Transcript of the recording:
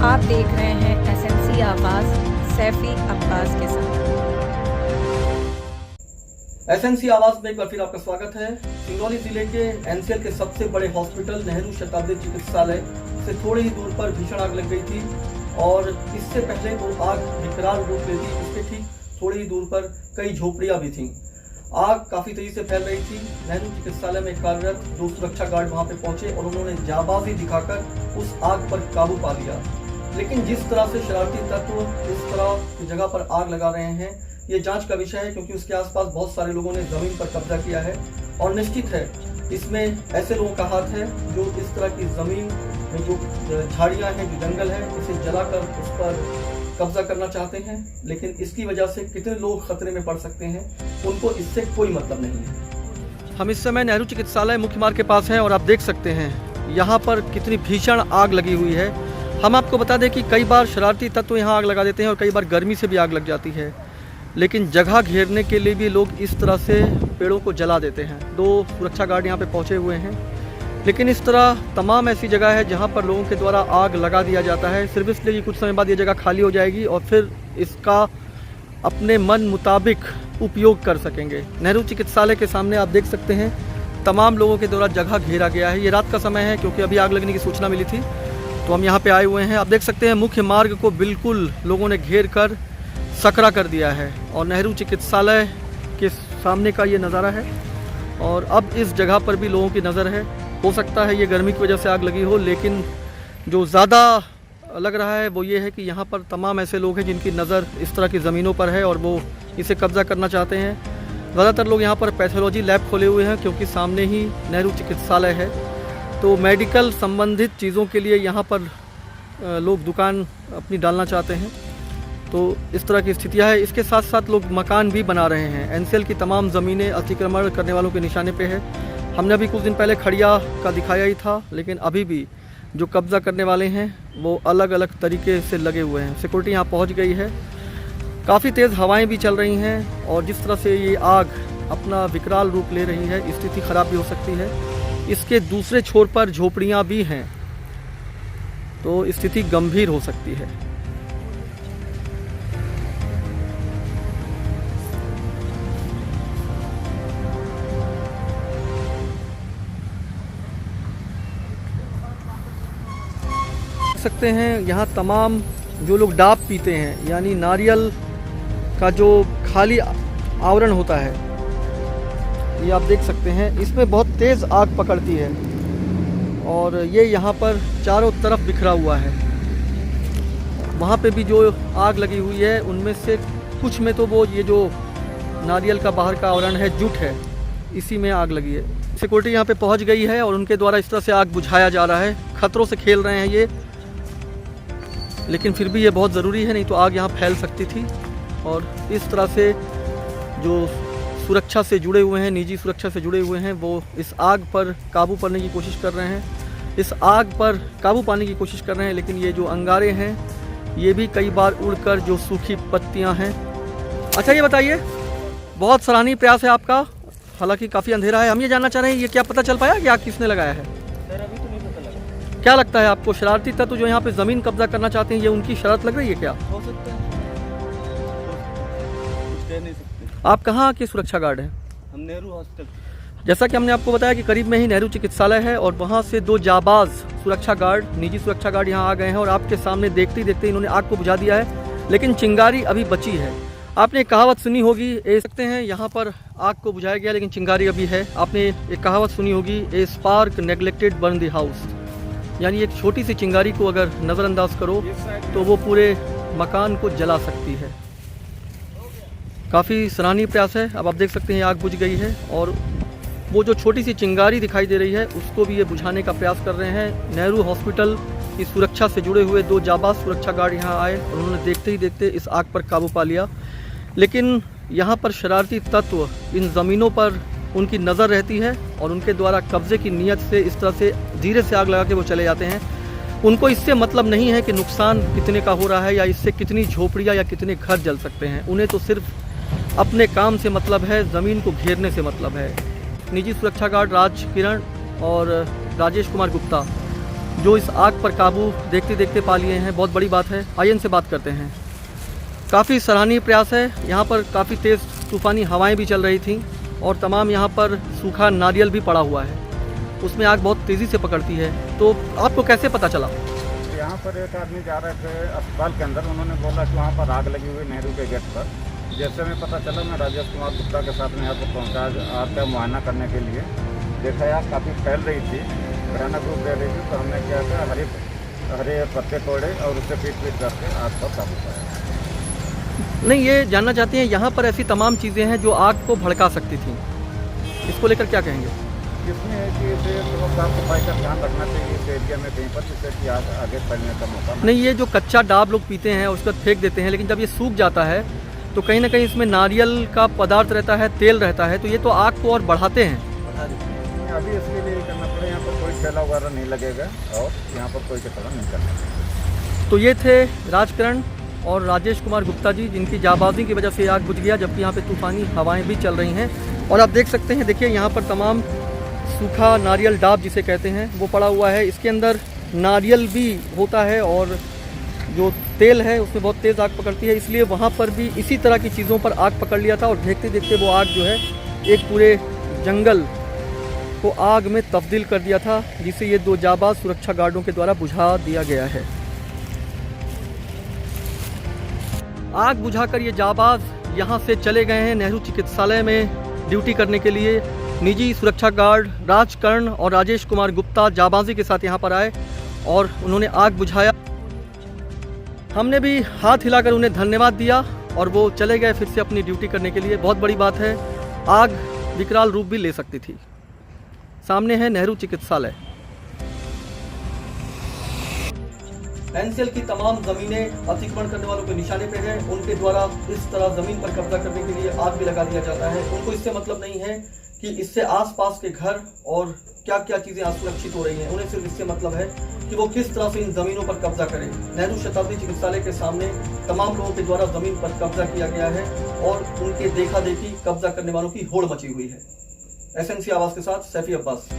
आप देख रहे हैं एसएमसी आवाज सैफी अब्बास के साथ। एसएमसी आवाज में एक बार फिर आपका स्वागत है। सिंगरौली जिले के एनसीएल के सबसे बड़े हॉस्पिटल नेहरू शताब्दी चिकित्सालय से थोड़ी ही दूर पर भीषण आग लग गई थी और इससे पहले वो आग विकराल रूप लेती, इसके ठीक थोड़ी ही दूर पर कई झोपड़ियां भी थीं। आग काफी तेजी से फैल रही थी। नेहरू चिकित्सालय में कार्यरत जो सुरक्षा गार्ड वहां पे पहुंचे और उन्होंने जाबाजी दिखाकर उस आग पर काबू पा लिया। लेकिन जिस तरह से शरारती तत्व इस तरह की जगह पर आग लगा रहे हैं, ये जांच का विषय है, क्योंकि उसके आसपास बहुत सारे लोगों ने जमीन पर कब्जा किया है और निश्चित है इसमें ऐसे लोगों का हाथ है जो इस तरह की जमीन में जो झाड़ियां हैं, जो जंगल है, इसे जलाकर उस पर कब्जा करना चाहते हैं। लेकिन इसकी वजह से कितने लोग खतरे में पड़ सकते हैं, उनको इससे कोई मतलब नहीं है। हम इस समय नेहरू चिकित्सालय मुख्य मार्ग के पास हैं और आप देख सकते हैं यहाँ पर कितनी भीषण आग लगी हुई है। हम आपको बता दें कि कई बार शरारती तत्व यहाँ आग लगा देते हैं और कई बार गर्मी से भी आग लग जाती है, लेकिन जगह घेरने के लिए भी लोग इस तरह से पेड़ों को जला देते हैं। 2 सुरक्षा गार्ड यहाँ पे पहुँचे हुए हैं, लेकिन इस तरह तमाम ऐसी जगह है जहाँ पर लोगों के द्वारा आग लगा दिया जाता है सिर्फ इसलिए कि कुछ समय बाद ये जगह खाली हो जाएगी और फिर इसका अपने मन मुताबिक उपयोग कर सकेंगे। नेहरू चिकित्सालय के सामने आप देख सकते हैं तमाम लोगों के द्वारा जगह घेरा गया है। ये रात का समय है क्योंकि अभी आग लगने की सूचना मिली थी, तो हम यहाँ पे आए हुए हैं। आप देख सकते हैं मुख्य मार्ग को बिल्कुल लोगों ने घेर कर सकरा कर दिया है और नेहरू चिकित्सालय के सामने का ये नज़ारा है और अब इस जगह पर भी लोगों की नज़र है। हो सकता है ये गर्मी की वजह से आग लगी हो, लेकिन जो ज़्यादा लग रहा है वो ये है कि यहाँ पर तमाम ऐसे लोग हैं जिनकी नज़र इस तरह की ज़मीनों पर है और वो इसे कब्ज़ा करना चाहते हैं। ज़्यादातर लोग यहाँ पर पैथोलॉजी लैब खोले हुए हैं क्योंकि सामने ही नेहरू चिकित्सालय है, तो मेडिकल संबंधित चीज़ों के लिए यहाँ पर लोग दुकान अपनी डालना चाहते हैं। तो इस तरह की स्थितियाँ है। इसके साथ साथ लोग मकान भी बना रहे हैं। एनसीएल की तमाम ज़मीनें अतिक्रमण करने वालों के निशाने पे है। हमने अभी कुछ दिन पहले खड़िया का दिखाया ही था, लेकिन अभी भी जो कब्ज़ा करने वाले हैं वो अलग अलग तरीके से लगे हुए हैं। सिक्योरिटी यहाँ पहुँच गई है। काफ़ी तेज़ हवाएं भी चल रही हैं और जिस तरह से ये आग अपना विकराल रूप ले रही है, स्थिति ख़राब भी हो सकती है। इसके दूसरे छोर पर झोपड़ियाँ भी हैं, तो स्थिति गंभीर हो सकती है। सकते हैं यहाँ तमाम जो लोग डाब पीते हैं, यानी नारियल का जो खाली आवरण होता है, ये आप देख सकते हैं, इसमें बहुत तेज़ आग पकड़ती है और ये यहाँ पर चारों तरफ बिखरा हुआ है। वहाँ पे भी जो आग लगी हुई है उनमें से कुछ में तो वो ये जो नारियल का बाहर का आवरण है, जुट है, इसी में आग लगी है। सिक्योरिटी यहाँ पे पहुँच गई है और उनके द्वारा इस तरह से आग बुझाया जा रहा है। खतरों से खेल रहे हैं ये, लेकिन फिर भी ये बहुत ज़रूरी है, नहीं तो आग यहाँ फैल सकती थी। और इस तरह से जो सुरक्षा से जुड़े हुए हैं, निजी सुरक्षा से जुड़े हुए हैं, वो इस आग पर काबू पाने की कोशिश कर रहे हैं। इस आग पर काबू पाने की कोशिश कर रहे हैं, लेकिन ये जो अंगारे हैं ये भी कई बार उड़कर जो सूखी पत्तियां हैं। अच्छा ये बताइए, बहुत सराहनीय प्रयास है आपका, हालांकि काफ़ी अंधेरा है। हम ये जानना चाह रहे हैं ये क्या पता चल पाया कि आग किसने लगाया है? सर अभी तो नहीं पता लगा। क्या लगता है आपको, शरारती तत्व जो यहाँ पे ज़मीन कब्जा करना चाहते हैं, ये उनकी शरारत लग रही है क्या? हो सकता है, कुछ कह नहीं सकते। आप कहाँ के सुरक्षा गार्ड हैं? हम नेहरू हॉस्पिटल। जैसा कि हमने आपको बताया कि करीब में ही नेहरू चिकित्सालय है और वहाँ से 2 जाबाज सुरक्षा गार्ड, निजी सुरक्षा गार्ड यहाँ आ गए हैं और आपके सामने देखते ही देखते इन्होंने आग को बुझा दिया है, लेकिन चिंगारी अभी बची है। आपने एक कहावत सुनी होगी, ए सकते हैं यहाँ पर आग को बुझाया गया लेकिन चिंगारी अभी है। आपने एक कहावत सुनी होगी, ए spark neglected burn the house, यानी एक छोटी सी चिंगारी को अगर नज़रअंदाज करो तो वो पूरे मकान को जला सकती है। काफ़ी सराहनीय प्रयास है। अब आप देख सकते हैं आग बुझ गई है और वो जो छोटी सी चिंगारी दिखाई दे रही है उसको भी ये बुझाने का प्रयास कर रहे हैं। नेहरू हॉस्पिटल की सुरक्षा से जुड़े हुए 2 जाबाज सुरक्षा गार्ड यहाँ आए और उन्होंने देखते ही देखते इस आग पर काबू पा लिया। लेकिन यहाँ पर शरारती तत्व इन ज़मीनों पर उनकी नज़र रहती है और उनके द्वारा कब्ज़े की नीयत से इस तरह से धीरे से आग लगा के वो चले जाते हैं। उनको इससे मतलब नहीं है कि नुकसान कितने का हो रहा है या इससे कितनी झोपड़ियाँ या कितने घर जल सकते हैं। उन्हें तो सिर्फ अपने काम से मतलब है, ज़मीन को घेरने से मतलब है। निजी सुरक्षा गार्ड राज किरण और राजेश कुमार गुप्ता जो इस आग पर काबू देखते देखते पा लिए हैं, बहुत बड़ी बात है। आइए इनसे बात करते हैं। काफ़ी सराहनीय प्रयास है। यहाँ पर काफ़ी तेज़ तूफ़ानी हवाएं भी चल रही थीं और तमाम यहाँ पर सूखा नारियल भी पड़ा हुआ है, उसमें आग बहुत तेज़ी से पकड़ती है। तो आपको कैसे पता चला? यहाँ पर एक आदमी जा रहे थे अस्पताल के अंदर, उन्होंने बोला कि वहाँ पर आग लगी हुई नेहरू के गेट पर। जैसे हमें पता चला, मैं राजेश कुमार गुप्ता के साथ में यहाँ पर पहुँचा आग का मुआयना करने के लिए। देखा आग काफ़ी फैल रही थी, भयानक रूप ले रही थी, तो हमने क्या किया, हरे पत्ते तोड़े और उससे पीट करके आग पर काबू पाया। नहीं, ये जानना चाहते हैं, यहाँ पर ऐसी तमाम चीज़ें हैं जो आग को भड़का सकती थी, इसको लेकर क्या कहेंगे? इसमें है कि इसे तो साफ सफाई का ध्यान रखना चाहिए इस एरिया में कहीं पर, जिससे कि आग आगे फैलने का मौका नहीं, ये जो कच्चा डाब लोग पीते हैं उसके बाद फेंक देते हैं, लेकिन जब ये सूख जाता है तो कहीं ना कहीं इसमें नारियल का पदार्थ रहता है, तेल रहता है, तो ये तो आग को और बढ़ाते हैं। अभी इसके लिए करना पड़ेगा, यहाँ पर कोई ठेला वगैरह नहीं लगेगा और यहाँ पर कोई कचरा नहीं करना। तो ये थे राजकरण और राजेश कुमार गुप्ता जी, जिनकी जाबाजी की वजह से आग बुझ गया, जबकि यहाँ पे तूफ़ानी हवाएं भी चल रही हैं। और आप देख सकते हैं, देखिए यहाँ पर तमाम सूखा नारियल डाब जिसे कहते हैं वो पड़ा हुआ है। इसके अंदर नारियल भी होता है और जो तेल है उसमें बहुत तेज़ आग पकड़ती है, इसलिए वहाँ पर भी इसी तरह की चीज़ों पर आग पकड़ लिया था और देखते देखते वो आग जो है एक पूरे जंगल को आग में तब्दील कर दिया था, जिसे ये दो जाबाज सुरक्षा गार्डों के द्वारा बुझा दिया गया है। आग बुझाकर ये जाबाज यहाँ से चले गए हैं नेहरू चिकित्सालय में ड्यूटी करने के लिए। निजी सुरक्षा गार्ड राजकरण और राजेश कुमार गुप्ता जाबाजी के साथ यहाँ पर आए और उन्होंने आग बुझाया। हमने भी हाथ हिलाकर उन्हें धन्यवाद दिया और वो चले गए फिर से अपनी ड्यूटी करने के लिए। बहुत बड़ी बात है, आग विकराल रूप भी ले सकती थी। सामने है नेहरू चिकित्सालय। एनसीएल की तमाम जमीनें अतिक्रमण करने वालों के निशाने पे है। उनके द्वारा इस तरह जमीन पर कब्जा करने के लिए आग भी लगा दिया जाता है। उनको इससे मतलब नहीं है कि इससे आसपास के घर और क्या क्या चीजें असुरक्षित हो रही हैं। उन्हें सिर्फ इससे मतलब है कि वो किस तरह से इन जमीनों पर कब्जा करें। नेहरू शताब्दी चिकित्सालय के सामने तमाम लोगों के द्वारा जमीन पर कब्जा किया गया है और उनके देखा देखी कब्जा करने वालों की होड़ मची हुई है। एसएनसी आवाज के साथ सैफी अब्बास।